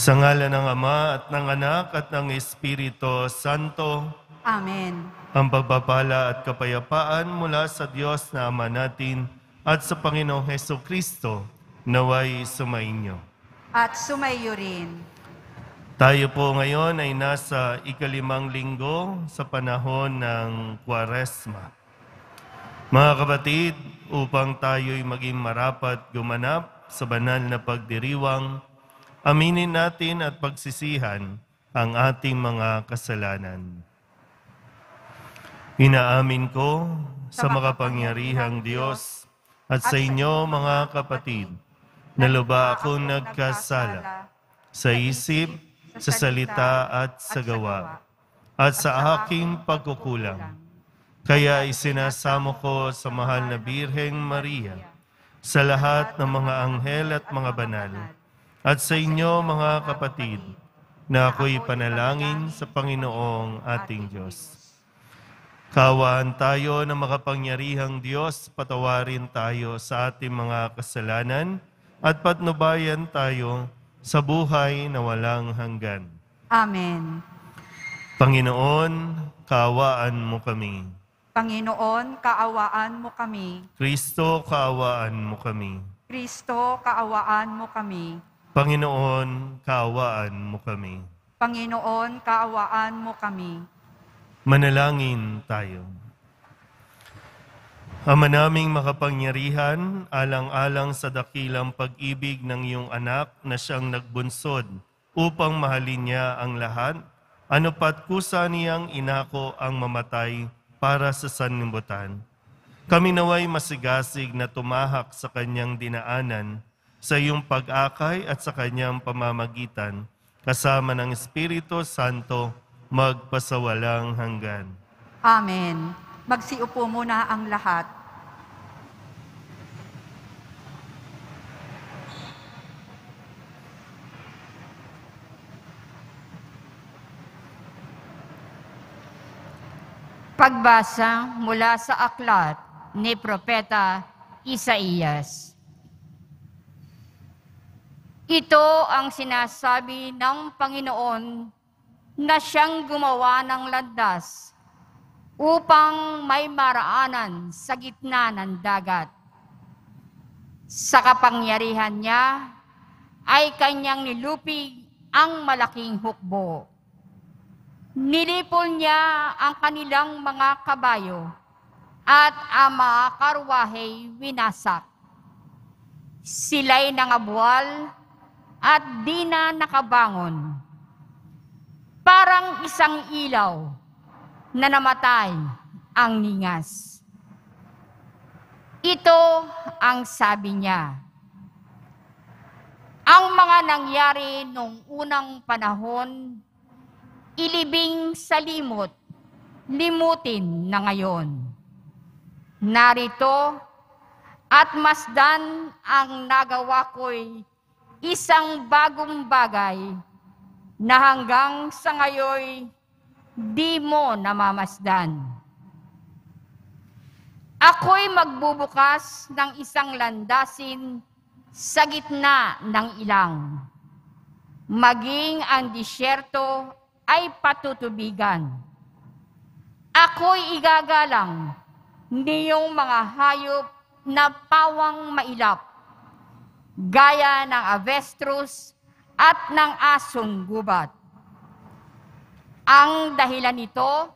Sa ngalan ng Ama at ng Anak at ng Espiritu Santo. Amen. Ang pagpapala at kapayapaan mula sa Diyos na Ama natin at sa Panginoong Hesukristo naway sumainyo. At sumayo rin. Tayo po ngayon ay nasa ikalimang linggo sa panahon ng Kwaresma. Mga kapatid, upang tayo'y maging marapat gumanap sa banal na pagdiriwang, aminin natin at pagsisihan ang ating mga kasalanan. Inaamin ko sa makapangyarihang Diyos at sa inyo mga kapatid na lubha akong nagkasala sa isip, sa salita at sa gawa, at sa aking pagkukulang. Kaya isinasamo ko sa mahal na Birheng Maria, sa lahat ng mga anghel at mga banal, at sa inyo mga kapatid, na ako'y panalangin sa Panginoong ating Diyos. Kaawaan tayo ng makapangyarihang Diyos, patawarin tayo sa ating mga kasalanan, at patnubayan tayo sa buhay na walang hanggan. Amen. Panginoon, kaawaan mo kami. Panginoon, kaawaan mo kami. Kristo, kaawaan mo kami. Kristo, kaawaan mo kami. Panginoon, kaawaan mo kami. Panginoon, kaawaan mo kami. Manalangin tayo. Ama naming makapangyarihan, alang-alang sa dakilang pag-ibig ng iyong anak na siyang nagbunsod upang mahalin niya ang lahat, anupat kusa niyang inako ang mamatay para sa sanlibutan. Kami naway masigasig na tumahak sa kanyang dinaanan, sa iyong pag-akay at sa kanyang pamamagitan, kasama ng Espiritu Santo, magpasawalang hanggan. Amen. Magsiupo muna ang lahat. Pagbasa mula sa aklat ni Propeta Isaías. Ito ang sinasabi ng Panginoon na siyang gumawa ng landas upang may maraanan sa gitna ng dagat. Sa kapangyarihan niya ay kanyang nilupig ang malaking hukbo. Nilipol niya ang kanilang mga kabayo at ang mga karwahe winasak. Sila'y nangabwal at di na nakabangon. Parang isang ilaw na namatay ang ningas. Ito ang sabi niya. Ang mga nangyari noong unang panahon, ilibing sa limot, limutin na ngayon. Narito at masdan ang nagawa ko'y isang bagong bagay na hanggang sa ngayoy di mo namamasdan. Ako'y magbubukas ng isang landasin sa gitna ng ilang. Maging ang disyerto ay patutubigan. Ako'y igagalang niyong mga hayop na pawang mailap, gaya ng avestrus at ng asong gubat. Ang dahilan nito,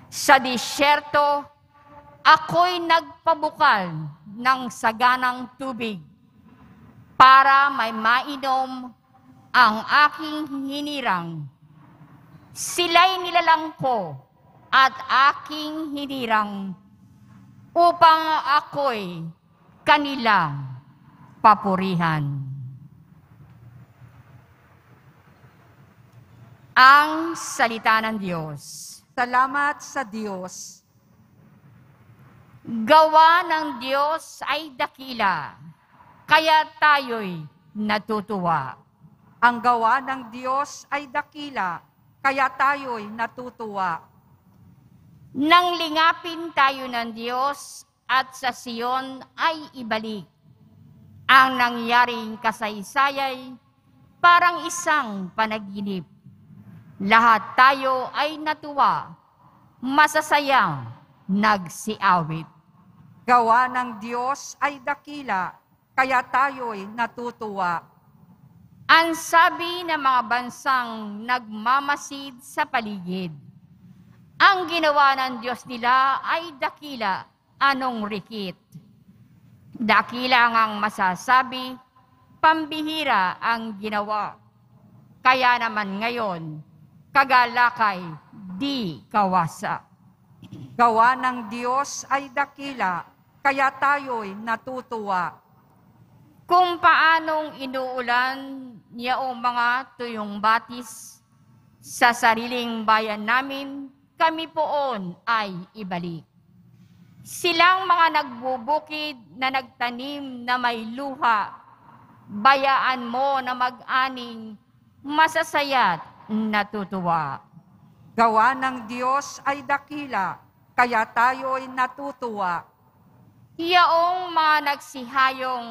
sa disyerto, ako'y nagpabukal ng saganang tubig para may mainom ang aking hinirang. Sila'y nilalang ko at aking hinirang upang ako'y kanila papurihan. Ang salita ng Diyos. Salamat sa Diyos. Gawa ng Diyos ay dakila, kaya tayo'y natutuwa. Ang gawa ng Diyos ay dakila, kaya tayo'y natutuwa. Nang lingapin tayo ng Diyos at sa Siyon ay ibalik. Ang nangyaring kasaysayay parang isang panaginip. Lahat tayo ay natuwa, masasayang nagsiawit. Gawa ng Diyos ay dakila, kaya tayo'y natutuwa. Ang sabi ng mga bansang nagmamasid sa paligid, ang ginawa ng Diyos nila ay dakila, anong rikit. Dakila ngang masasabi, pambihira ang ginawa. Kaya naman ngayon, kagalakay di kawasa. Gawa ng Diyos ay dakila, kaya tayo'y natutuwa. Kung paanong inuulan niya o mga tuyong batis, sa sariling bayan namin, kami poon ay ibalik. Silang mga nagbubukid na nagtanim na may luha, bayaan mo na mag-aning masasaya't natutuwa. Gawa ng Diyos ay dakila, kaya tayo'y natutuwa. Yaong mga nagsihayong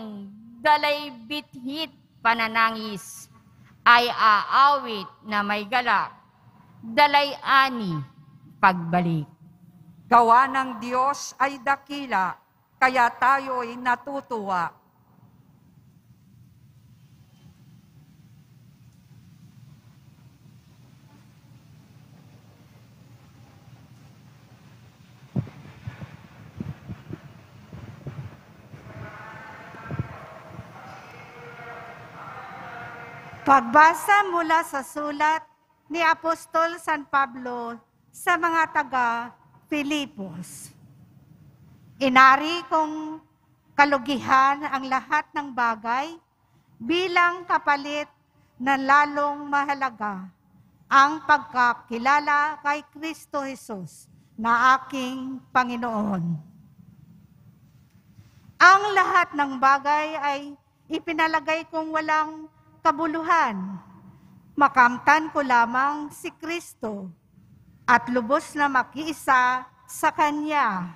dalay bithit pananangis, ay aawit na may galak, dalay ani pagbalik. Gawa ng Diyos ay dakila, kaya tayo'y natutuwa. Pagbasa mula sa sulat ni Apostol San Pablo sa mga taga-Filipos. Inari kong kalugihan ang lahat ng bagay bilang kapalit na lalong mahalaga ang pagkakilala kay Kristo Jesus na aking Panginoon. Ang lahat ng bagay ay ipinalagay kong walang kabuluhan. Makamtan ko lamang si Kristo at lubos na makiisa sa Kanya.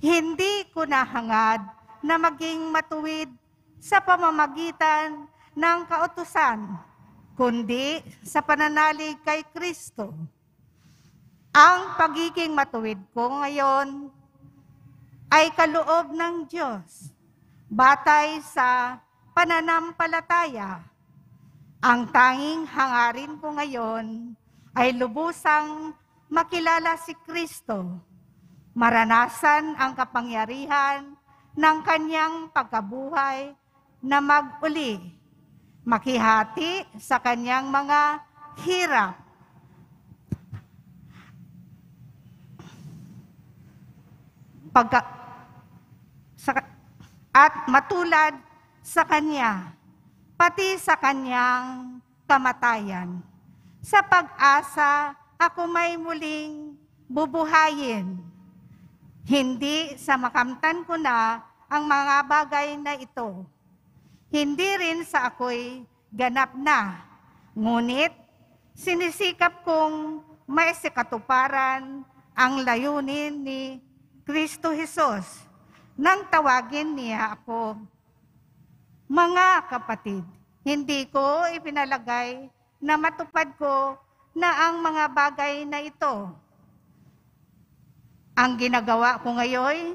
Hindi ko nahangad na maging matuwid sa pamamagitan ng kautusan, kundi sa pananalig kay Kristo. Ang pagiging matuwid ko ngayon ay kaloob ng Diyos, batay sa pananampalataya. Ang tanging hangarin ko ngayon ay lubusang makilala si Kristo, maranasan ang kapangyarihan ng Kanyang pagkabuhay na mag-uli, makihati sa Kanyang mga hirap, at matulad sa Kanya, pati sa Kanyang kamatayan. Sa pag-asa, ako may muling bubuhayin. Hindi sa makamtan ko na ang mga bagay na ito. Hindi rin sa ako'y ganap na. Ngunit, sinisikap kong maisikatuparan ang layunin ni Kristo Jesus nang tawagin niya ako. Mga kapatid, hindi ko ipinalagay na matupad ko na ang mga bagay na ito. Ang ginagawa ko ngayon,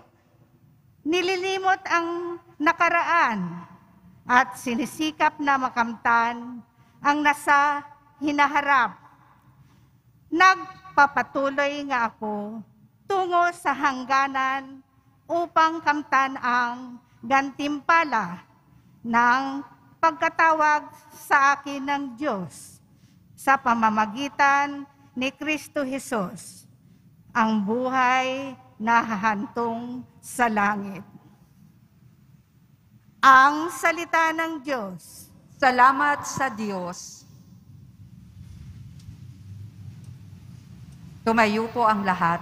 nililimot ang nakaraan at sinisikap na makamtan ang nasa hinaharap. Nagpapatuloy nga ako tungo sa hangganan upang kamtan ang gantimpala ng pagkatawag sa akin ng Diyos sa pamamagitan ni Kristo Jesus, ang buhay na hahantong sa langit. Ang salita ng Diyos. Salamat sa Diyos. Tumayo po ang lahat.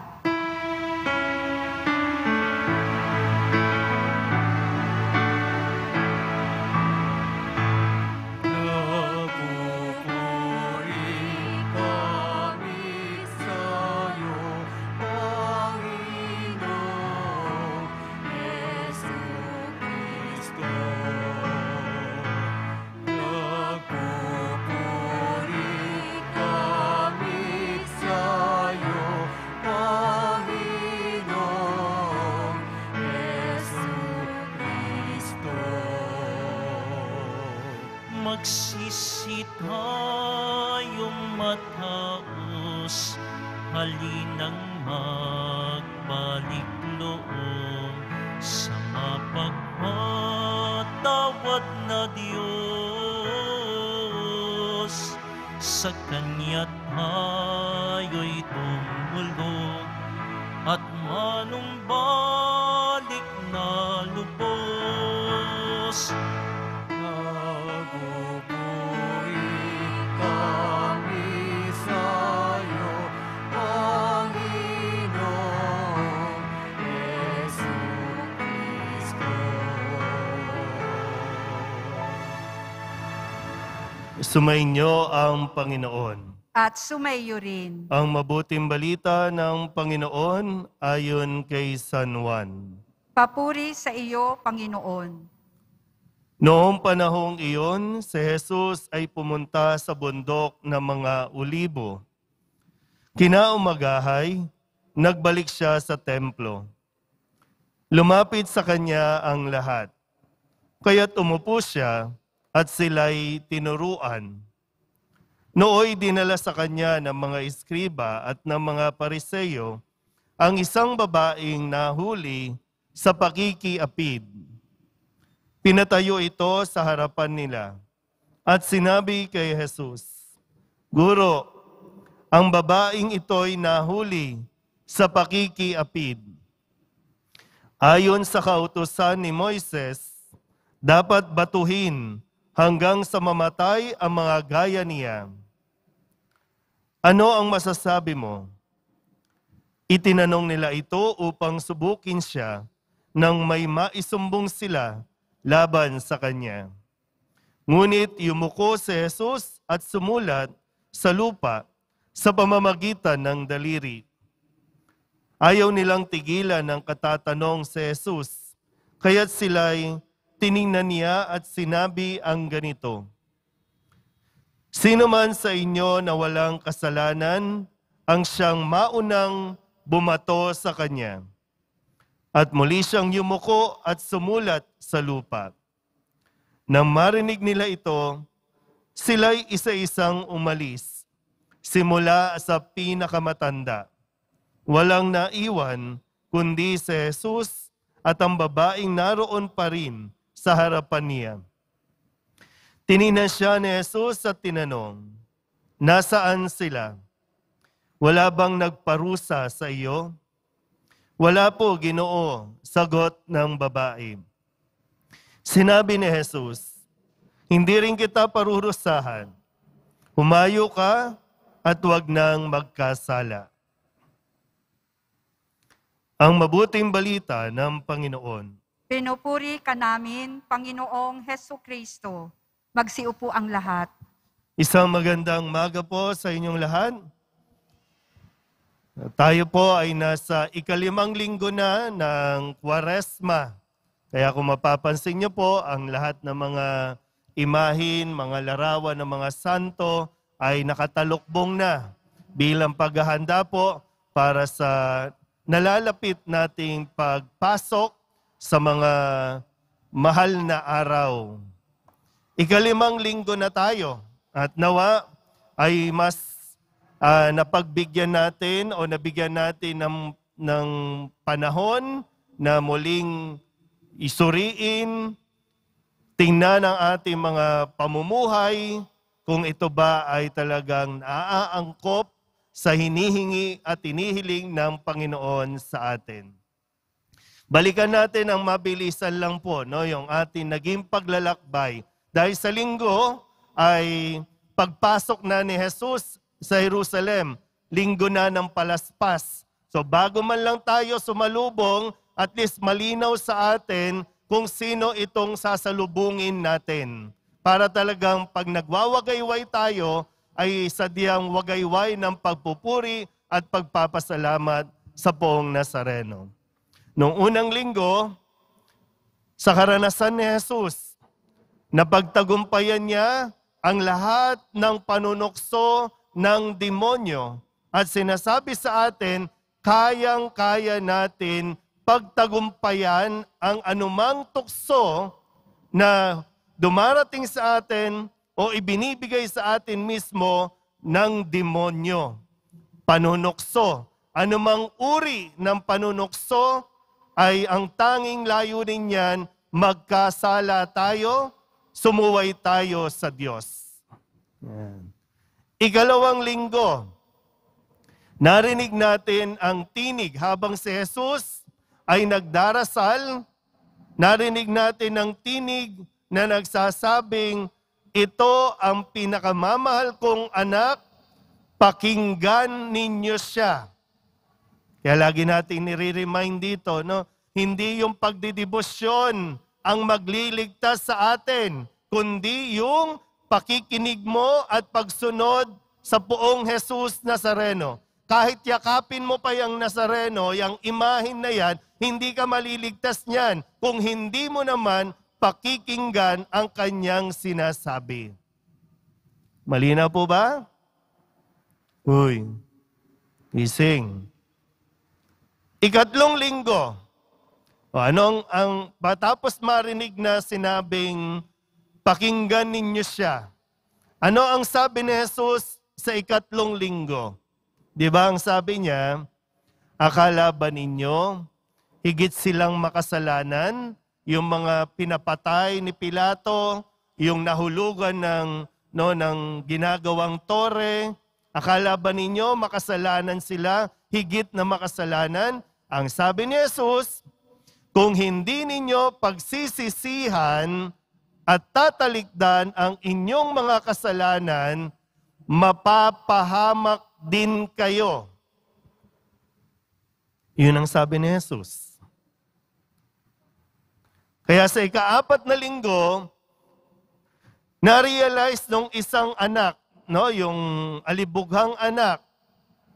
Magsisi tayong mataos, halinang magbalik loob sa mapagpatawad na Diyos. Sa Kanya tayo'y tumulog at manumbalik na lubos. Sumainyo ang Panginoon. At sumayo rin. Ang mabuting balita ng Panginoon ayon kay San Juan. Papuri sa iyo, Panginoon. Noong panahong iyon, si Jesus ay pumunta sa bundok ng mga Olibo. Kinaumagahay, nagbalik siya sa templo. Lumapit sa kanya ang lahat. Kaya't umupo siya at sila'y tinuruan. Nooy dinala sa kanya ng mga eskriba at ng mga pariseyo ang isang babaeng nahuli sa pakikiapid. Pinatayo ito sa harapan nila at sinabi kay Jesus, "Guro, ang babaeng ito'y nahuli sa pakikiapid. Ayon sa kautusan ni Moises, dapat batuhin hanggang sa mamatay ang mga gaya niya. Ano ang masasabi mo?" Itinanong nila ito upang subukin siya nang may maisumbong sila laban sa kanya. Ngunit yumuko si Jesus at sumulat sa lupa sa pamamagitan ng daliri. Ayaw nilang tigilan ng katatanong si Jesus, kaya't sila'y tiningnan niya at sinabi ang ganito, "Sino man sa inyo na walang kasalanan ang siyang maunang bumato sa kanya." At muli siyang yumuko at sumulat sa lupa. Nang marinig nila ito, sila'y isa-isang umalis, simula sa pinakamatanda. Walang naiwan kundi si Jesus at ang babaeng naroon pa rin sa harapan niya. Tiningnan siya ni Jesus at tinanong, "Nasaan sila? Wala bang nagparusa sa iyo?" "Wala po, Ginoo," sagot ng babae. Sinabi ni Jesus, "Hindi rin kita parurusahan. Humayo ka at huwag nang magkasala." Ang mabuting balita ng Panginoon. Pinupuri ka namin, Panginoong Hesukristo. Magsiupo ang lahat. Isang magandang umaga po sa inyong lahat. Tayo po ay nasa ika-5 linggo na ng Kwaresma. Kaya kung mapapansin niyo po, ang lahat ng mga imahin, mga larawan ng mga santo ay nakatalukbong na bilang paghahanda po para sa nalalapit nating pagpasok sa mga mahal na araw. Ika-5 linggo na tayo at nawa ay mas napagbigyan natin o nabigyan natin ng panahon na muling isuriin tingnan ang ating mga pamumuhay, kung ito ba ay talagang naaangkop sa hinihingi at hinihiling ng Panginoon sa atin. Balikan natin ang mabilisan lang po, no, yung ating naging paglalakbay. Dahil sa linggo ay pagpasok na ni Jesus sa Jerusalem, linggo na ng palaspas. So bago man lang tayo sumalubong, at least malinaw sa atin kung sino itong sasalubungin natin. Para talagang pag nagwawagayway tayo, ay sadyang wagayway ng pagpupuri at pagpapasalamat sa Poong Nazareno. Noong unang linggo, sa karanasan ni Jesus, napagtagumpayan niya ang lahat ng panunukso ng demonyo at sinasabi sa atin, kayang-kaya natin pagtagumpayan ang anumang tukso na dumarating sa atin o ibinibigay sa atin mismo ng demonyo. Panunukso. Anumang uri ng panunukso ay ang tanging layunin niyan, magkasala tayo, sumuway tayo sa Diyos. Yan. Ikalawang linggo, narinig natin ang tinig habang si Jesus ay nagdarasal, narinig natin ang tinig na nagsasabing, ito ang pinakamamahal kong anak, pakinggan ninyo siya. Kaya lagi natin nire-remind dito, no? Hindi yung pagdidebosyon ang magliligtas sa atin, kundi yung pakikinig mo at pagsunod sa Poong Jesus Nazareno. Kahit yakapin mo pa yung Nazareno, yung imahin na yan, hindi ka maliligtas niyan kung hindi mo naman pakikinggan ang kanyang sinasabi. Malinaw po ba? Uy, ising. Ikatlong linggo, matapos marinig na sinabing, pakinggan ninyo siya. Ano ang sabi ni Jesus sa ikatlong linggo? Di ba ang sabi niya, akala ba ninyo, higit silang makasalanan, yung mga pinapatay ni Pilato, yung nahulugan ng ginagawang tore, akala ba ninyo makasalanan sila, higit na makasalanan? Ang sabi ni Jesus, kung hindi ninyo pagsisisihan at tatalikdan ang inyong mga kasalanan, mapapahamak din kayo. Yun ang sabi ni Jesus. Kaya sa ika-4 na linggo, na-realize nung isang anak, no, yung alibughang anak,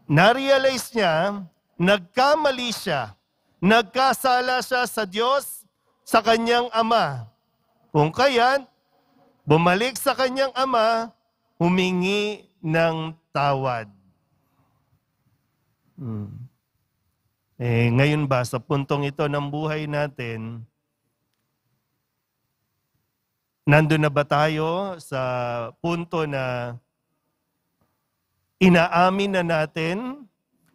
na-realize niya, nagkamali siya, nagkasala siya sa Diyos, sa kanyang ama. Kung kaya, bumalik sa kanyang ama, humingi ng tawad. Ngayon ba, sa puntong ito ng buhay natin, nandun na ba tayo sa punto na inaamin na natin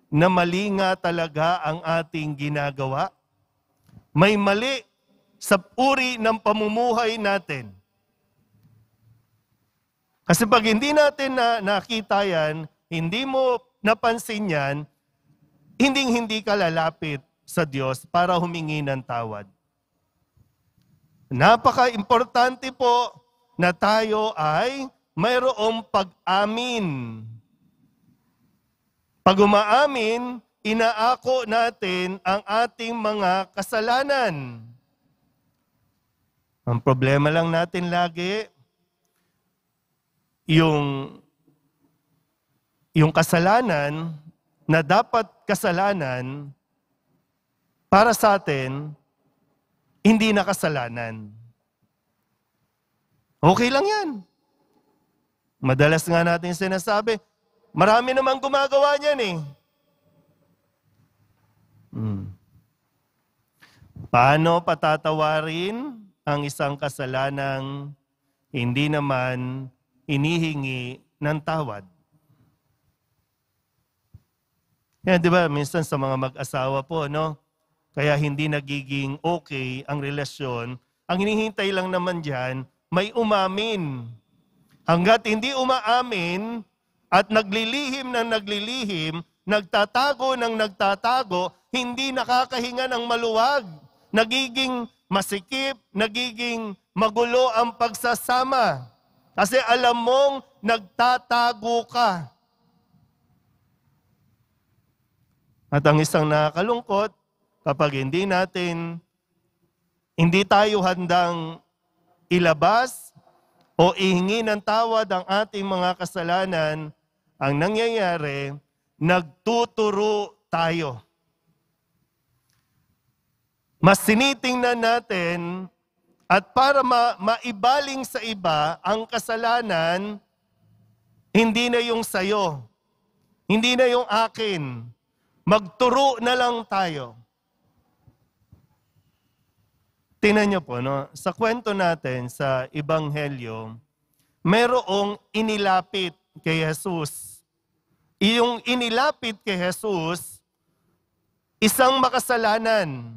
na mali nga talaga ang ating ginagawa? May mali sa uri ng pamumuhay natin. Kasi pag hindi natin nakita yan, hindi mo napansin yan, hindi ka lalapit sa Diyos para humingi ng tawad. Napaka-importante po na tayo ay mayroong pag-amin. Pag umaamin, inaako natin ang ating mga kasalanan. Ang problema lang natin lagi, yung kasalanan na dapat kasalanan para sa atin, hindi na kasalanan. Okay lang yan. Madalas nga natin sinasabi, marami namang gumagawa niyan eh. Paano patatawarin ang isang kasalanang hindi naman inihingi ng tawad? Yan, di ba, minsan sa mga mag-asawa po, no? Kaya hindi nagiging okay ang relasyon ang hinihintay lang naman dyan, may umamin. Hanggat hindi umaamin at naglilihim ng naglilihim, nagtatago ng nagtatago, hindi nakakahinga ng maluwag. Nagiging masikip, nagiging magulo ang pagsasama. Kasi alam mong nagtatago ka. At ang isang nakakalungkot, kapag hindi tayo handang ilabas o ihingi ng tawad ang ating mga kasalanan, ang nangyayari, nagtuturo tayo. Mas sinitingnan natin at para maibaling sa iba ang kasalanan, hindi na yung sayo, hindi na yung akin. Magturo na lang tayo. Tingnan niyo po, no? Sa kwento natin sa Ebanghelyo, mayroong inilapit kay Jesus. Yung inilapit kay Jesus, isang makasalanan.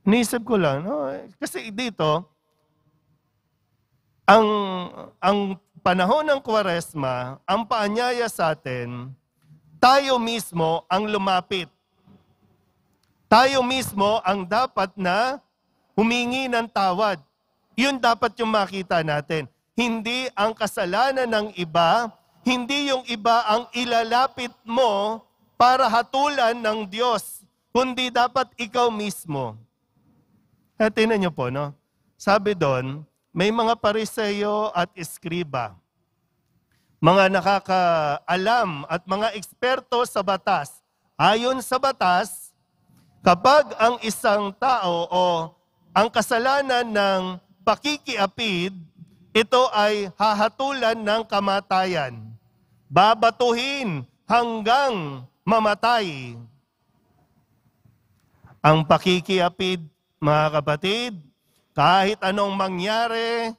Nisip ko lang, no? Kasi dito, ang panahon ng Kwaresma, ang paanyaya sa atin, tayo mismo ang lumapit. Tayo mismo ang dapat na humingi ng tawad. Yun dapat yung makita natin. Hindi ang kasalanan ng iba, hindi yung iba ang ilalapit mo para hatulan ng Diyos, kundi dapat ikaw mismo. At tingnan niyo po, no? Sabi doon, may mga Pariseyo at Eskriba, mga nakakaalam at mga eksperto sa batas. Ayon sa batas, kapag ang isang tao o ang kasalanan ng pakikiapid, ito ay hahatulan ng kamatayan. Babatuhin hanggang mamatay. Ang pakikiapid, mga kapatid, kahit anong mangyari,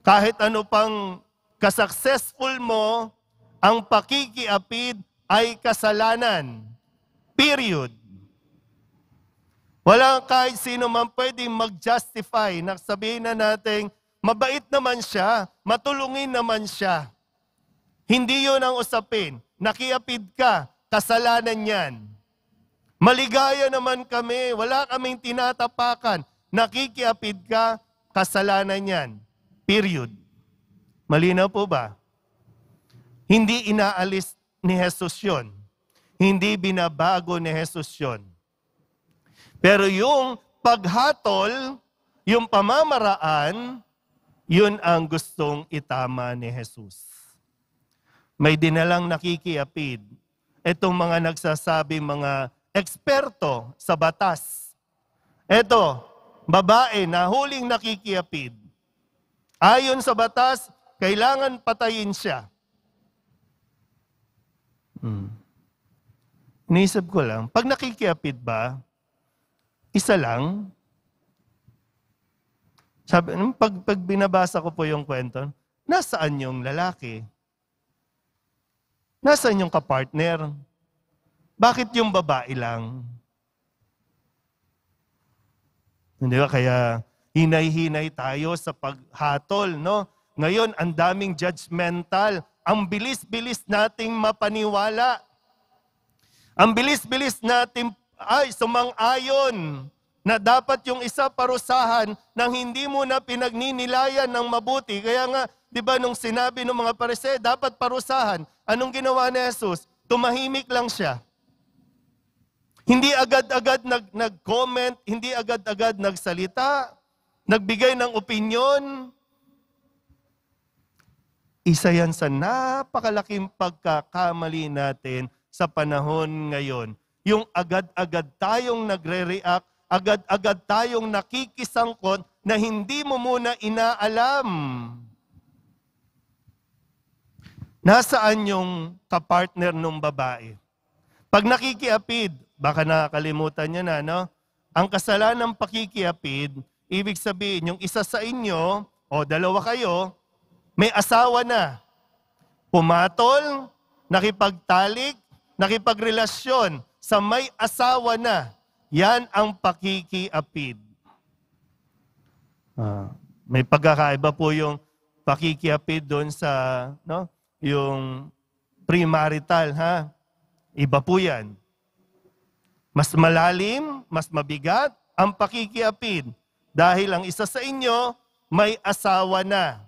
kahit ano pang kasuccessful mo, ang pakikiapid ay kasalanan. Period. Wala kahit sino man pwedeng mag-justify na sabihin na natin, mabait naman siya, matulungin naman siya. Hindi yun ang usapin. Nakiapid ka, kasalanan yan. Maligaya naman kami, wala kaming tinatapakan. Nakikiapid ka, kasalanan yan. Period. Malinaw po ba? Hindi inaalis ni Jesus yun. Hindi binabago ni Jesus yun. Pero yung paghatol, yung pamamaraan, yun ang gustong itama ni Jesus. May dinalang nakikiapid. Itong mga nagsasabi, mga eksperto sa batas. Ito, babae na huling nakikiapid. Ayon sa batas, kailangan patayin siya. Inisip ko lang, pag nakikiapid ba, isa lang? Sabi, pag binabasa ko po yung kwento, nasaan yung lalaki? Nasaan yung kapartner? Bakit yung babae lang? Hindi ba? Kaya hinay-hinay tayo sa paghatol, no? Ngayon, ang daming judgmental. Ang bilis-bilis nating mapaniwala. Ang bilis-bilis nating sumang-ayon na dapat yung isa parusahan nang hindi mo na pinagninilayan ng mabuti. Kaya nga, di ba nung sinabi ng mga Pariseo, dapat parusahan. Anong ginawa ni Jesus? Tumahimik lang siya. Hindi agad-agad nag-comment, hindi agad-agad nagsalita, nagbigay ng opinyon. Isa yan sa napakalaking pagkakamali natin sa panahon ngayon. Yung agad-agad tayong nagre-react, agad-agad tayong nakikisangkot na hindi mo muna inaalam. Nasaan yung kapartner ng babae? Pag nakikiapid, baka nakakalimutan niya na, no? Ang kasalanan ng pakikiapid, ibig sabihin, yung isa sa inyo, o dalawa kayo, may asawa na. Pumatol, nakipagtalik, nakipagrelasyon sa may asawa na. Yan ang pakikiapid. May pagkakaiba po yung pakikiapid doon sa yung premarital, ha? Iba po yan. Mas malalim, mas mabigat ang pakikiapid dahil ang isa sa inyo may asawa na.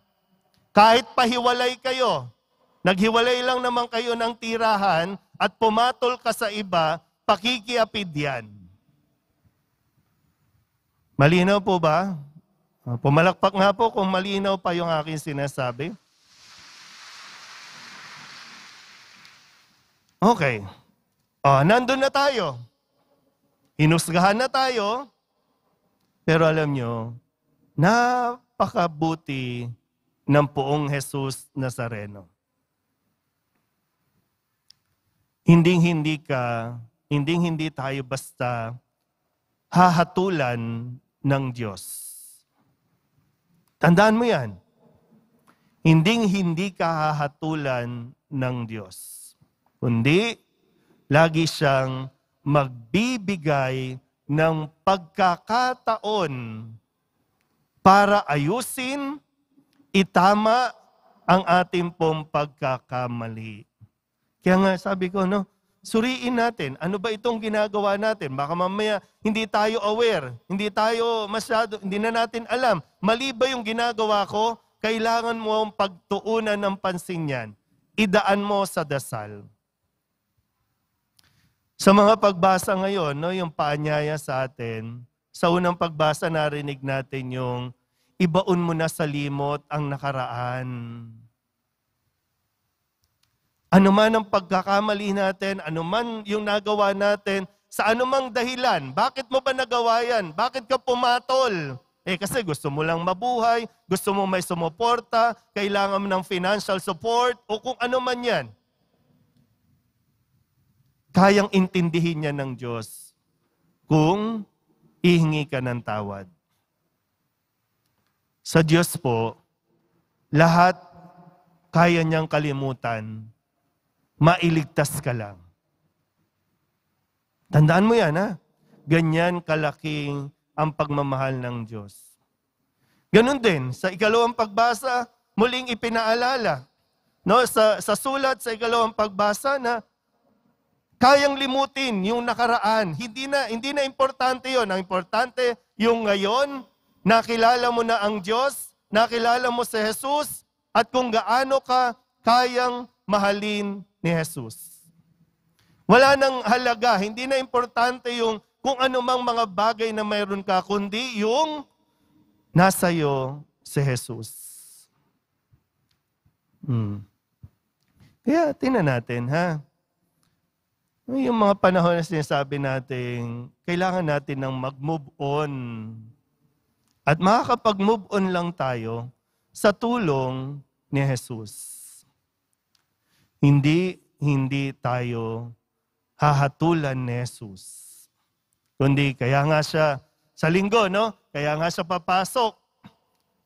Kahit pahiwalay kayo, naghiwalay lang naman kayo ng tirahan at pumatol ka sa iba, pakikiapid yan. Malinaw po ba? Pumalakpak nga po kung malinaw pa yung aking sinasabi. Okay. Nandun na tayo. Hinusgahan na tayo. Pero alam nyo, napakabuti ng poong Jesus Nazareno. Hindi tayo basta hahatulan ng Diyos. Tandaan mo yan. Hindi ka hahatulan ng Diyos. Kundi, lagi siyang magbibigay ng pagkakataon para ayusin, itama ang ating pong pagkakamali. Kaya nga sabi ko, suriin natin, ano ba itong ginagawa natin? Baka mamaya hindi tayo aware, hindi na natin alam. Mali ba yung ginagawa ko? Kailangan mo ang pagtuunan ng pansin yan. Idaan mo sa dasal. Sa mga pagbasa ngayon, yung paanyaya sa atin, sa unang pagbasa narinig natin yung ibaon mo na sa limot ang nakaraan. Ano man ang pagkakamali natin, ano man yung nagawa natin, sa anumang dahilan, bakit mo ba nagawa yan? Bakit ka pumatol? Kasi gusto mo lang mabuhay, gusto mo may sumuporta, kailangan mo ng financial support, o kung ano man yan. Kayang intindihin niya ng Diyos kung ihingi ka ng tawad. Sa Diyos po, lahat kaya niyang kalimutan, mailigtas ka lang. Tandaan mo yan, ha? Ganyan kalaking ang pagmamahal ng Diyos. Ganun din, sa ikalawang pagbasa, muling ipinaalala. Sa sulat sa ikalawang pagbasa na kayang limutin yung nakaraan. Hindi na importante yon. Ang importante yung ngayon, nakilala mo na ang Diyos, nakilala mo si Jesus, at kung gaano ka kayang mahalin ni Jesus. Wala nang halaga, hindi na importante yung kung ano mang mga bagay na mayroon ka, kundi yung nasa iyo si Jesus. Kaya tingnan natin, ha? Yung mga panahon na sinasabi natin, kailangan natin ng mag-move on. At makakapag-move on lang tayo sa tulong ni Jesus. Hindi tayo hahatulan ni Jesus. Kundi kaya nga siya sa linggo, kaya nga siya papasok.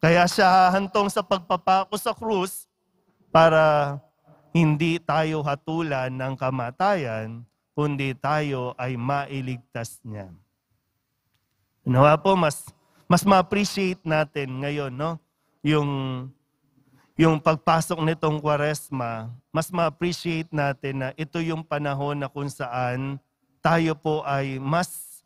Kaya siya hahantong sa pagpapako sa krus para hindi tayo hatulan ng kamatayan, kundi tayo ay mailigtas niya. Nawa po, mas ma-appreciate natin ngayon, yung pagpasok nitong Kwaresma, mas ma-appreciate natin na ito yung panahon na kung saan tayo po ay mas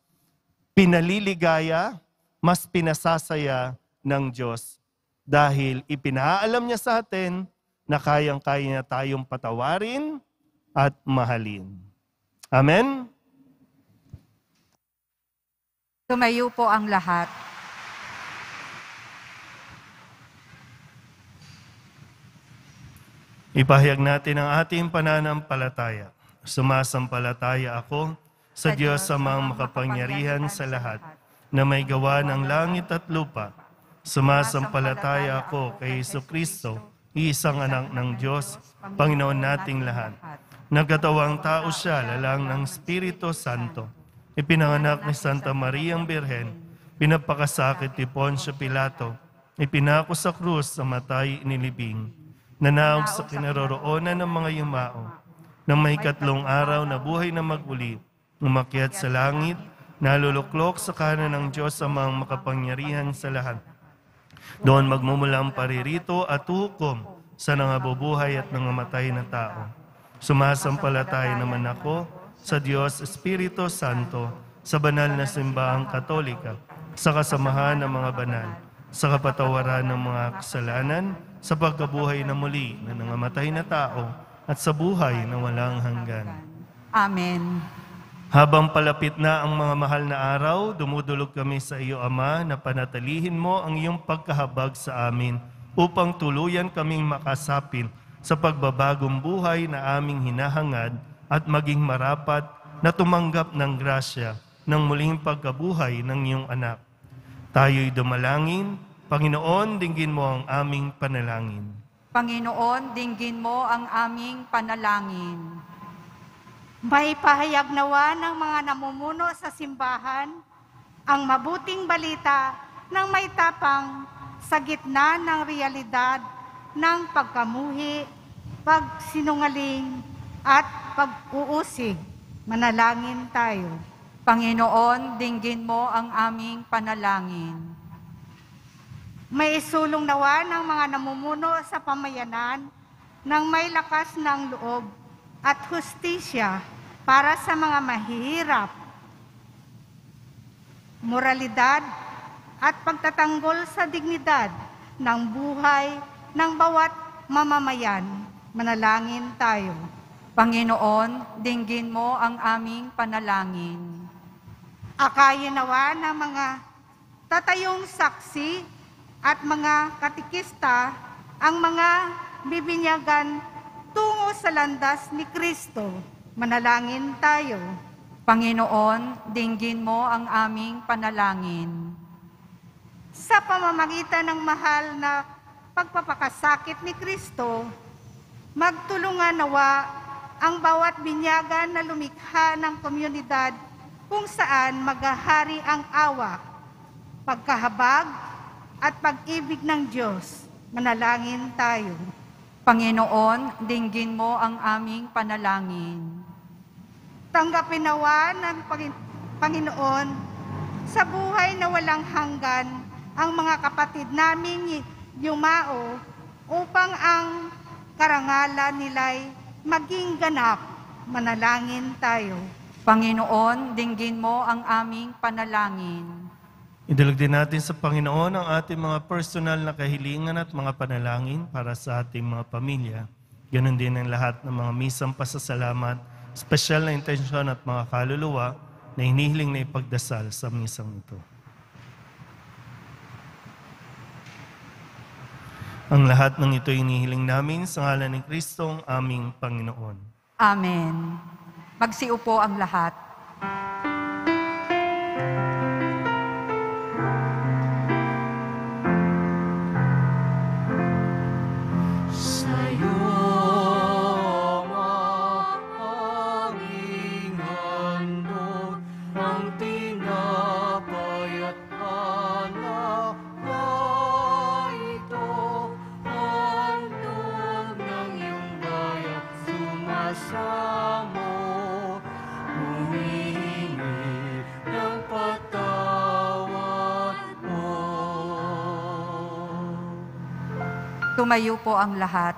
pinaliligaya, mas pinasasaya ng Diyos dahil ipinaalam niya sa atin na kayang-kaya niya tayong patawarin at mahalin. Amen? Tumayo po ang lahat. Ipahayag natin ang ating pananampalataya. Sumasampalataya ako sa Diyos sa mga makapangyarihan sa lahat, na may gawa ng langit at lupa. Sumasampalataya ako kay Jesucristo, isang anak ng Diyos, Panginoon nating lahat. Nagkatawang tao siya, lalang ng Espiritu Santo. Ipinanganak ni Santa Mariang Birhen, pinapakasakit ni Poncio Pilato, ipinako sa krus, sa matay inilibing, nanaog sa kinaroroonan ng mga yumao, nang may 3 araw na buhay na maguli, umakyat sa langit, naluluklok sa kanan ng Diyos sa mga makapangyarihan sa lahat. Doon magmumulang paririto at hukom sa nangabubuhay at nangamatay na tao. Sumasampalataya naman ako sa Diyos Espiritu Santo, sa banal na simbahang Katolika, sa kasamahan ng mga banal, sa kapatawaran ng mga kasalanan, sa pagkabuhay na muli na nangamatay na tao, at sa buhay na walang hanggan. Amen. Habang palapit na ang mga mahal na araw, dumudulog kami sa iyo, Ama, na panatilihin mo ang iyong pagkahabag sa amin upang tuluyan kaming makasapin sa pagbabagong buhay na aming hinahangad at maging marapat na tumanggap ng grasya ng muling pagkabuhay ng iyong anak. Tayo'y dumalangin, Panginoon, dinggin mo ang aming panalangin. Panginoon, dinggin mo ang aming panalangin. May pahayag nawa ng mga namumuno sa simbahan ang mabuting balita ng may tapang sa gitna ng realidad ng pagkamuhi, pagsinungaling at pag-uusig. Manalangin tayo. Panginoon, dinggin mo ang aming panalangin. May isulong nawa ng mga namumuno sa pamayanan ng may lakas ng loob at hustisya para sa mga mahihirap, moralidad at pagtatanggol sa dignidad ng buhay ng bawat mamamayan. Manalangin tayo. Panginoon, dinggin mo ang aming panalangin. Akayin nawa ng mga tatayong saksi at mga katikista ang mga bibinyagan tungo sa landas ni Kristo. Manalangin tayo. Panginoon, dinggin mo ang aming panalangin. Sa pamamagitan ng mahal na pagpapakasakit ni Kristo, magtulungan nawa ang bawat binyagan na lumikha ng komunidad kung saan maghahari ang awa, pagkahabag at pag-ibig ng Diyos. Manalangin tayo. Panginoon, dinggin mo ang aming panalangin. Tanggapin nawa ng Panginoon sa buhay na walang hanggan ang mga kapatid naming yumao upang ang karangalan nila'y maging ganap. Manalangin tayo. Panginoon, dinggin mo ang aming panalangin. Idulog din natin sa Panginoon ang ating mga personal na kahilingan at mga panalangin para sa ating mga pamilya. Ganon din ang lahat ng mga misang pasasalamat, espesyal na intensyon at mga kaluluwa na hinihiling na ipagdasal sa misang ito. Ang lahat ng ito hinihiling namin sa ngalan ni Kristong aming Panginoon. Amen. Magsiupo ang lahat. Tumayo po ang lahat.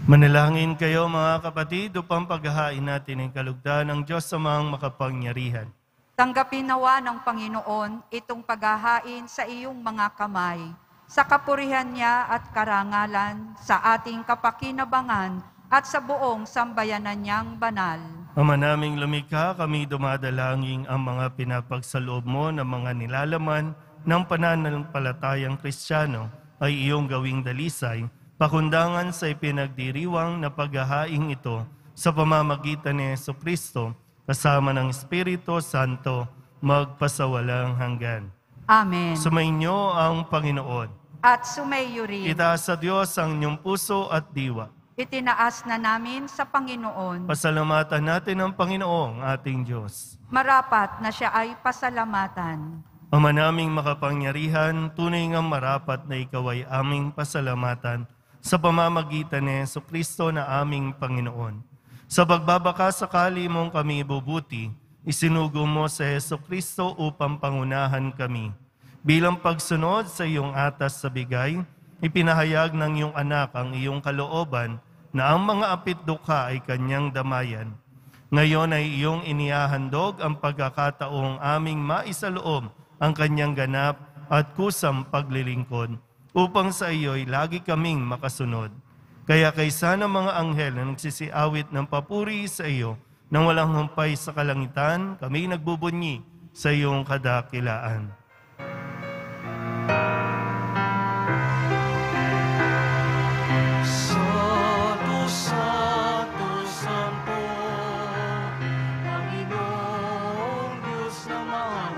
Manalangin kayo mga kapatid upang paghahain natin ang kalugdan ng Diyos sa mga makapangyarihan. Tanggapin nawa ng Panginoon itong paghahain sa iyong mga kamay, sa kapurihan niya at karangalan, sa ating kapakinabangan at sa buong sambayanan niyang banal. Ama naming lumikha, kami dumadalangin ang mga pinapagsaloob mo ng mga nilalaman ng pananampalatayang Kristiyano ay iyong gawing dalisay, pakundangan sa ipinagdiriwang na paghahaing ito sa pamamagitan ni Jesucristo, kasama ng Espiritu Santo, magpasawalang hanggan. Amen. Sumainyo ang Panginoon. At sumayo rin. Itaas sa Diyos ang inyong puso at diwa. Itinaas na namin sa Panginoon. Pasalamatan natin ang Panginoong ating Diyos. Marapat na siya ay pasalamatan. Ama naming makapangyarihan, tunay ngang marapat na ikaw ay aming pasalamatan sa pamamagitan ni Jesucristo na aming Panginoon. Sa pagbabaka sakali mong kami ibubuti, isinugo mo sa Jesucristo upang pangunahan kami. Bilang pagsunod sa iyong atas sa bigay, ipinahayag ng iyong anak ang iyong kalooban na ang mga apitdukha ay kanyang damayan. Ngayon ay iyong inihahandog ang pagkakataong aming maisaloob ang kanyang ganap at kusang paglilingkod, upang sa iyo'y lagi kaming makasunod. Kaya kaysa ng mga anghel na nagsisiawit ng papuri sa iyo, nang walang humpay sa kalangitan, kami nagbubunyi sa iyong kadakilaan. Santo, Santo, Santo, Panginoong Diyos na mahal,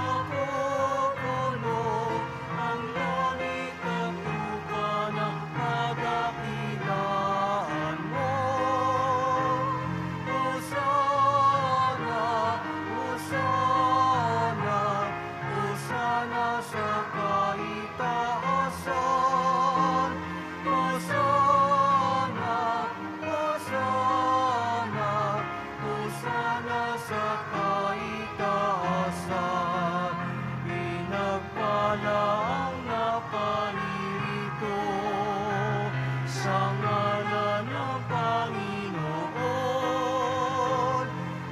napupuno ang langit at lupa ng kadakilaan mo. Hosana, Hosana, Hosana sa kaitaasan. Hosana, Hosana, Hosana sa kaitaasan. Pinagpala ang naparirito sa ngalan ng Panginoon.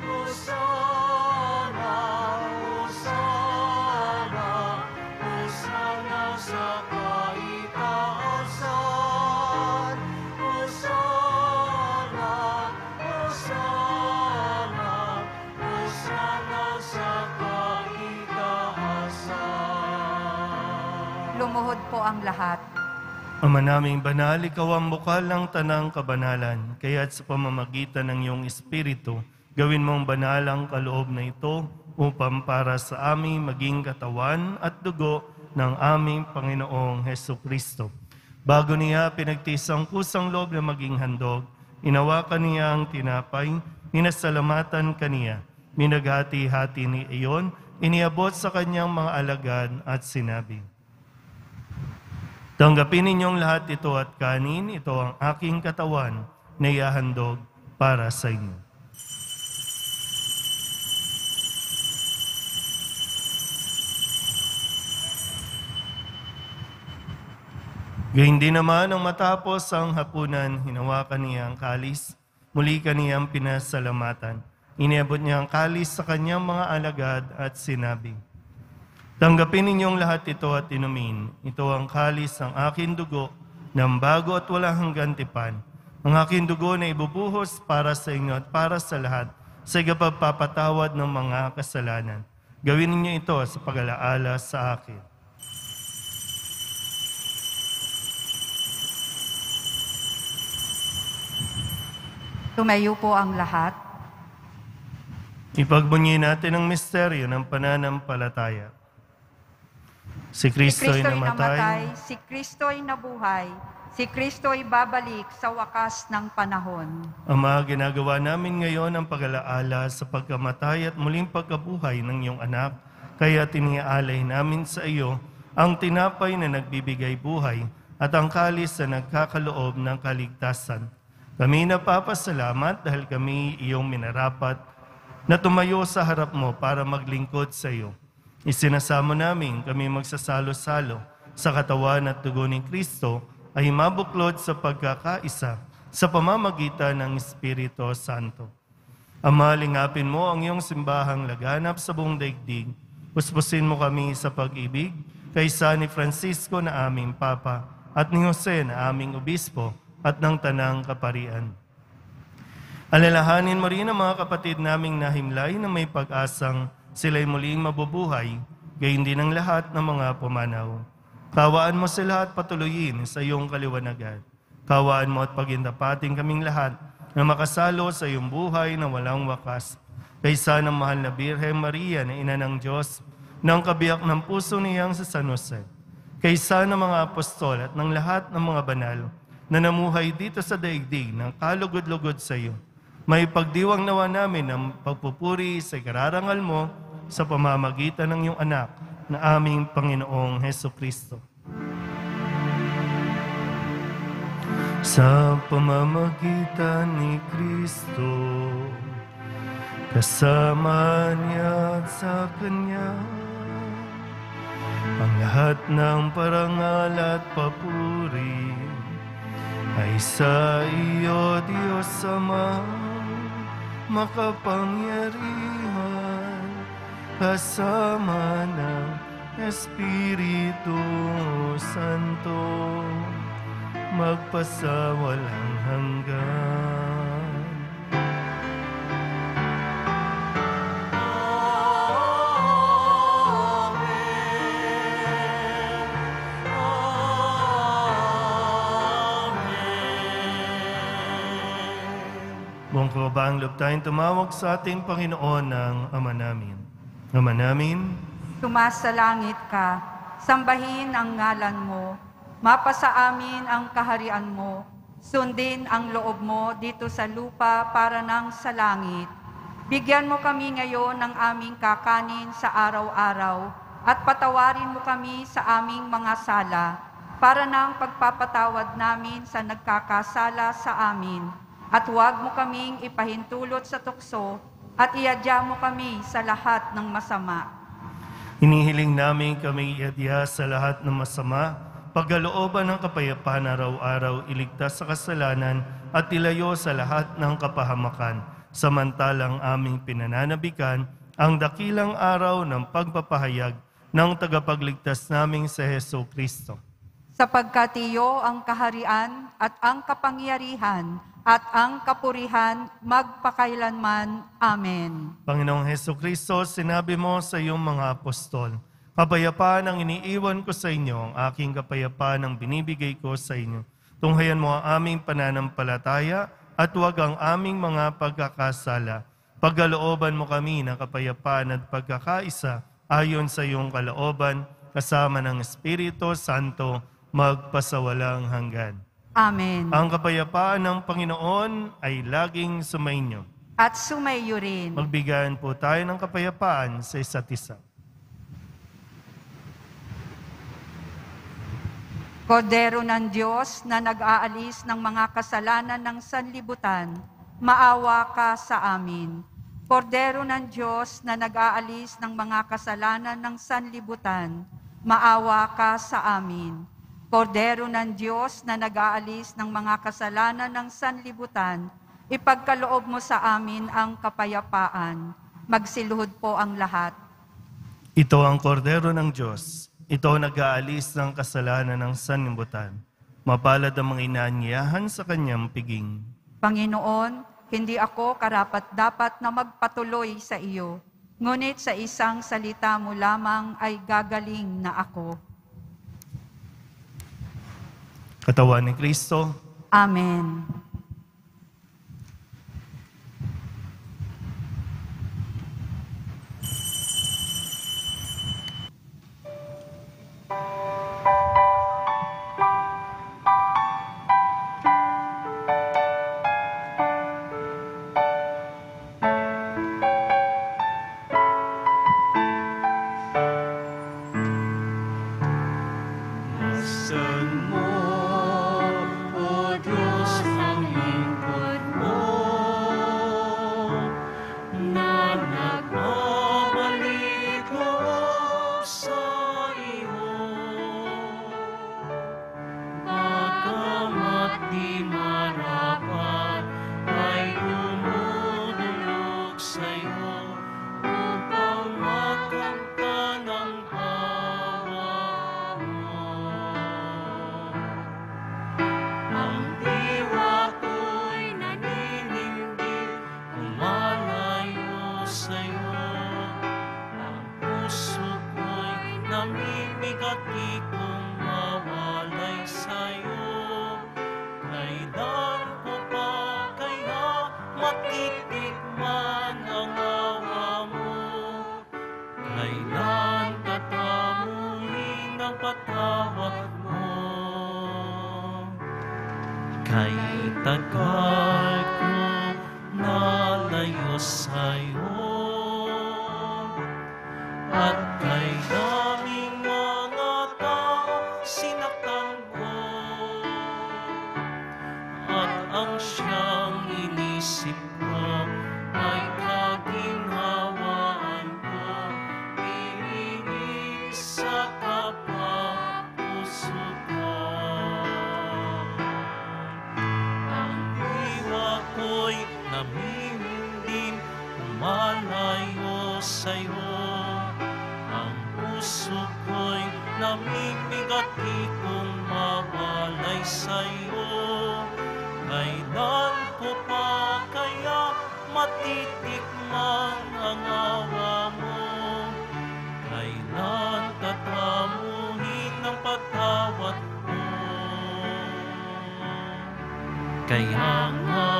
Hosana, Hosana, Hosana sa kaitaasan. Hosana, Hosana, Hosana sa kaitaasan. Lumuhod po ang lahat. Ama naming banal, ikaw ang bukal ng tanang kabanalan, kaya't sa pamamagitan ng iyong Espiritu, gawin mong banal ang kaloob na ito upang para sa aming maging katawan at dugo ng aming Panginoong Hesukristo. Bago niya pinagtiis ang kusang loob na maging handog, inawakan niya ang tinapay, minasalamatan kaniya, minaghati-hati ni iyon, iniabot sa kanyang mga alagad at sinabi, "Tanggapin ninyong lahat ito at kanin, ito ang aking katawan na ihahandog para sa inyo." Gayun din naman ang matapos ang hapunan, hinawakan niya ang kalis, muli kaniyang pinasalamatan. Iniabot niya ang kalis sa kanyang mga alagad at sinabi, "Tanggapin ninyong lahat ito at inumin. Ito ang kalis ng aking dugo ng bago at walang hanggang tipan. Ang aking dugo na ibubuhos para sa inyo at para sa lahat sa ikapagpapatawad ng mga kasalanan. Gawin ninyo ito sa pag-alaala sa akin." Tumayo po ang lahat. Ipagbunyi natin ang misteryo ng pananampalataya. Si Kristo'y namatay, si Kristo'y nabuhay, si Kristo'y babalik sa wakas ng panahon. Ama, ginagawa namin ngayon ang pag-alaala sa pagkamatay at muling pagkabuhay ng iyong anak, kaya tiniaalay namin sa iyo ang tinapay na nagbibigay buhay at ang kalis na nagkakaloob ng kaligtasan. Kami napapasalamat dahil kami iyong minarapat na tumayo sa harap mo para maglingkod sa iyo. Isinasamo namin kami magsasalo-salo sa katawan at dugo ni Kristo ay mabuklod sa pagkakaisa sa pamamagitan ng Espiritu Santo. Ama, lingapin mo ang iyong simbahang laganap sa buong daigdig. Puspusin mo kami sa pag-ibig kaysa ni Francisco na aming Papa at ni Jose na aming Obispo at ng Tanang Kaparian. Alalahanin mo rin ang mga kapatid naming nahimlay na may pag-asang sila'y muling mabubuhay, gayon din ang lahat ng mga pumanaw. Kawaan mo sila at patuloyin sa iyong kaliwanagan. Kawaan mo at pagindapating kaming lahat na makasalo sa iyong buhay na walang wakas. Kaysa ng mahal na Birhen Maria na Ina ng Diyos, ng kabiyak ng puso niyang sa San Jose. Kaysa ng mga apostol at ng lahat ng mga banal na namuhay dito sa daigdig ng kalugod-lugod sa iyo. May pagdiwang nawa namin ng pagpupuri sa ikararangal mo sa pamamagitan ng iyong anak na aming Panginoong Hesukristo. Sa pamamagitan ni Kristo, kasama niya at sa Kanya ang lahat ng parangal at papuri ay sa iyo, Diyos Ama, makapangyarihan, kasama ng Espiritu Santo, magpasawalang hanggan. Buong kababaang loob tayong tumawag sa ating Panginoon ng Ama namin. Ama namin, Sumasalangit ka, sambahin ang ngalan mo, mapasa amin ang kaharian mo, sundin ang loob mo dito sa lupa para nang sa langit. Bigyan mo kami ngayon ng aming kakanin sa araw-araw at patawarin mo kami sa aming mga sala para nang pagpapatawad namin sa nagkakasala sa amin. At huwag mo kaming ipahintulot sa tukso at iadya mo kami sa lahat ng masama. hinihiling namin kami iadya sa lahat ng masama, pagkalooban ng kapayapaan araw-araw, iligtas sa kasalanan at ilayo sa lahat ng kapahamakan, samantalang aming pinananabikan ang dakilang araw ng pagpapahayag ng tagapagligtas naming sa Heso Kristo. Sapagkat iyo ang kaharian at ang kapangyarihan at ang kapurihan magpakailanman. Amen. Panginoong Heso Kristo, sinabi mo sa iyong mga apostol, kapayapaan ang iniiwan ko sa inyo, ang aking kapayapaan ang binibigay ko sa inyo. Tunghayan mo ang aming pananampalataya at huwag ang aming mga pagkakasala. Pagkalooban mo kami ng kapayapaan at pagkakaisa ayon sa iyong kalooban, kasama ng Espiritu Santo, magpasawalang hanggan. Amen. Ang kapayapaan ng Panginoon ay laging sumainyo. At sumayo rin. Magbigayan po tayo ng kapayapaan sa isa't isa. Kordero ng Diyos na nag-aalis ng mga kasalanan ng sanlibutan, maawa ka sa amin. Kordero ng Diyos na nag-aalis ng mga kasalanan ng sanlibutan, maawa ka sa amin. Kordero ng Diyos na nag-aalis ng mga kasalanan ng sanlibutan, ipagkaloob mo sa amin ang kapayapaan. Magsiluhod po ang lahat. Ito ang kordero ng Diyos. Ito nag-aalis ng kasalanan ng sanlibutan. Mapalad ang mga inaanyayahan sa kanyang piging. Panginoon, hindi ako karapat-dapat na magpatuloy sa iyo, ngunit sa isang salita mo lamang ay gagaling na ako. Katawan ni Kristo, Amen. Saan mo, O Diyos, ang lingkod mo, na nagbabalik loob sa iyo. Bagamat di marapat, ay dumudulog sa iyo, upang makanta ng awa mo. Ang diwa ko'y naninindig, lumalayo sa'yo. Ang puso ko'y namibigat, di kong mawalay sa'yo. Kailan ko pa kaya matitikman ang awa mo? Kailan tatamuin ang patawad mo? Kay tagal ko nalayo sa'yo, at kay daming mga tao sinaktan ko, at ang siyang inisip ko ay kagiliwan puso ko'y namimigati kung mawalay sa'yo. Kailan ko pa kaya matitikman ang awa mo? Kailan tatamuhin ang patawad mo? Kaya nga,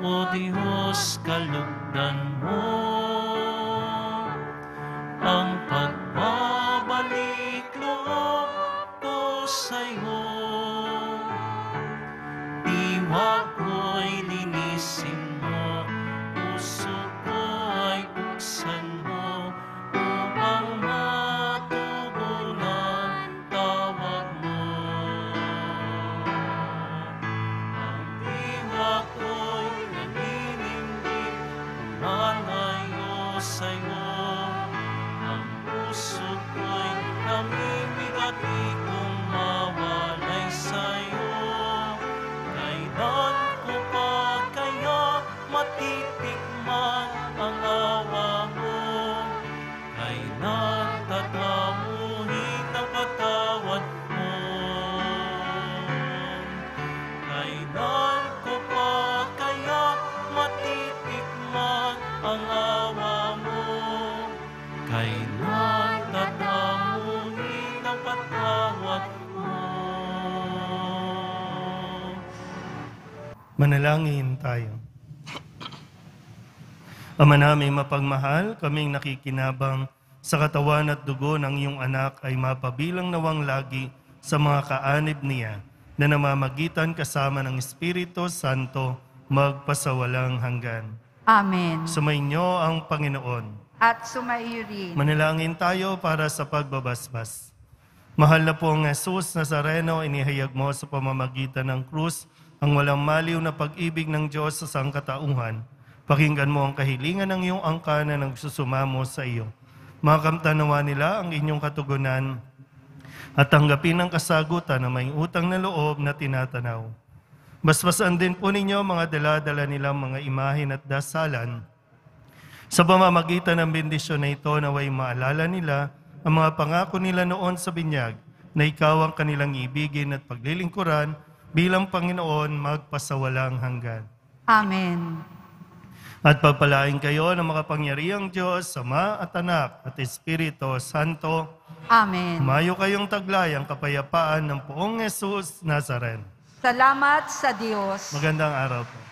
O Diyos, kalugdan mo ang pagbabalik loob ko sa'yo. Diwa ko'y linisin mo, puso ko ay buksan mo, upang matugunan tawag mo. Ang diwa ko'y naninindig, lumalayo sa'yo. Ang puso ko'y namimigati kung mawalay sa'yo. Kailan ko pa kaya matitikman ang awa mo? Kailan tatamuhin ang patawad mo? Kailan ko pa kaya matitikman ang awa mo? Kailan tatamuhin ang patawad mo? Manalangin tayo. Ama naming mapagmahal, kaming nakikinabang sa katawan at dugo ng iyong anak ay mapabilang nawang lagi sa mga kaanib niya na namamagitan kasama ng Espiritu Santo magpasawalang hanggan. Amen. Sumainyo ang Panginoon. At sumaiyo rin. Manalangin tayo para sa pagbabasbas. Mahal na pong Jesus Nazareno, inihayag mo sa pamamagitan ng krus ang walang maliw na pag-ibig ng Diyos sa sangkatauhan. Pakinggan mo ang kahilingan ng iyong angka na nagsusumamo sa iyo. Makamtanawa nila ang inyong katugunan at tanggapin ang kasagutan na may utang na loob na tinatanaw. Basbasan din po ninyo mga dala-dala nilang mga imahin at dasalan. Sa pamamagitan ng bendisyon na ito, naway maalala nila ang mga pangako nila noon sa binyag na ikaw ang kanilang ibigin at paglilingkuran bilang Panginoon magpasawalang hanggan. Amen. At pagpalain kayo ng makapangyarihang Diyos, Ama at Anak at Espiritu Santo. Amen. Mayo kayong taglay ang kapayapaan ng Poong Jesus Nazaren. Salamat sa Diyos. Magandang araw po.